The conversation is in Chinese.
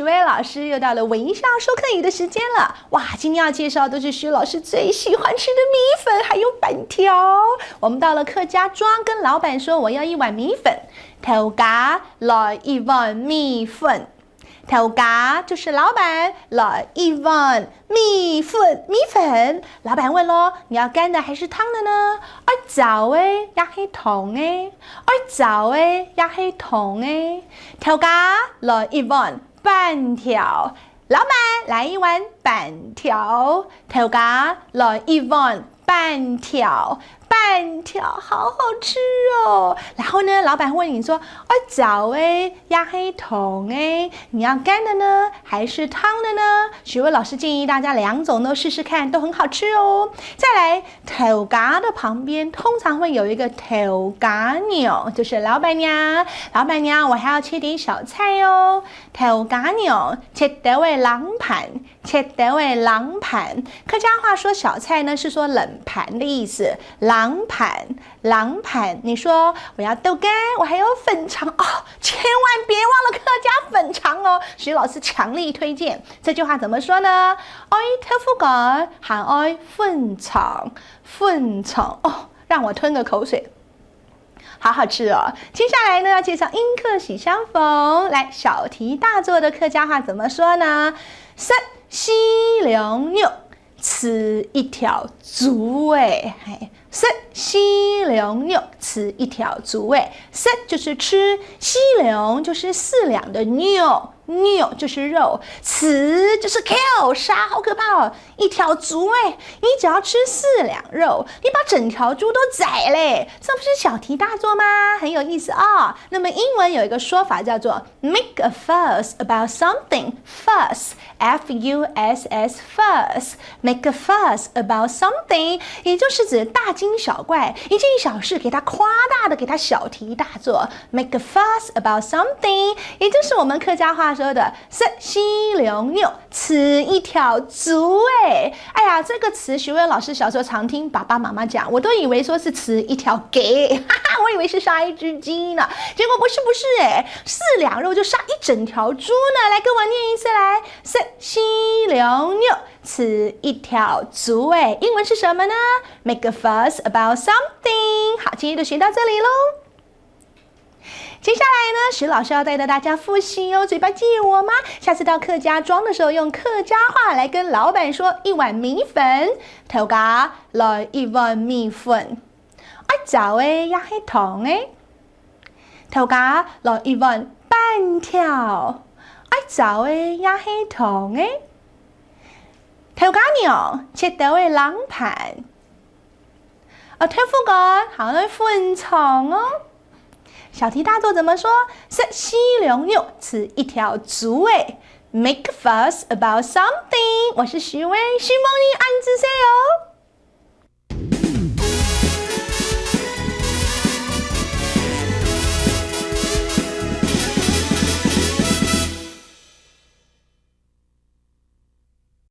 许巍老师，又到了微笑授课语的时间了。哇，今天要介绍都是许老师最喜欢吃的米粉，还有板条。我们到了客家庄，跟老板说我要1碗米粉，头家来1碗米粉。头家就是老板，来1碗米粉。老板问咯，你要干的还是汤的呢？爱早诶，也是汤诶，爱早诶，也是汤诶。头家来1碗板条，老板来1碗板条。头家来1碗板条。板条好好吃哦，然后呢，老板问你说，早诶，呀黑桶诶，你要干的呢，还是汤的呢？许巍老师建议大家2种都试试看，都很好吃哦。再来，头家的旁边通常会有一个头家娘，就是老板娘。老板娘，我还要切点小菜哦。头家娘切得为冷盘，切得为冷盘。客家话说小菜呢，是说冷盘的意思。冷盘，你说我要豆干，我还有粉肠哦，千万别忘了客家粉肠哦。许老师强力推荐。这句话怎么说呢？爱豆腐干，还爱粉肠哦，让我吞个口水。好好吃哦！接下来呢，要介绍迎客喜相逢。来，小题大做的客家话怎么说呢？食西凉肉，吃1条猪诶，食西凉肉，吃1条猪诶。食就是吃，西凉就是4两的牛就是肉，吃就是 kill 杀，好可怕哦！1条猪诶，你只要吃4两肉，你把整条猪都宰嘞，这不是小题大做吗？很有意思啊！那么英文有一个说法叫做 make a fuss about something， fuss F-U-S-S fuss，make a fuss about something， 也就是指大惊小怪，一件小事给它夸大的，给它小题大做 ，make a fuss about something， 也就是我们客家话说的食西凉肉，吃1条猪诶。哎呀，这个词许巍老师小时候常听爸爸妈妈讲，我都以为说是吃1条鸡，哈哈，我以为是杀1只鸡呢，结果不是诶，4两肉就杀1整条猪呢。来，跟我念一次来，食西凉肉，吃1条猪诶。英文是什么呢？ Make a fuss about something。好，今天就学到这里喽。接下来呢，许老师要带着大家复习哦，嘴巴借我吗？下次到客家庄的时候，用客家话来跟老板说1碗米粉，头家来1碗米粉，爱早诶也是汤诶，头家来1碗板条，爱早诶也是汤诶，头家娘切得为冷盘，豆腐干好来粉肠哦。小题大做怎么说？食西凉肉，吃1条猪诶。Make a fuss about something。我是许巍，许梦你安子噻哦。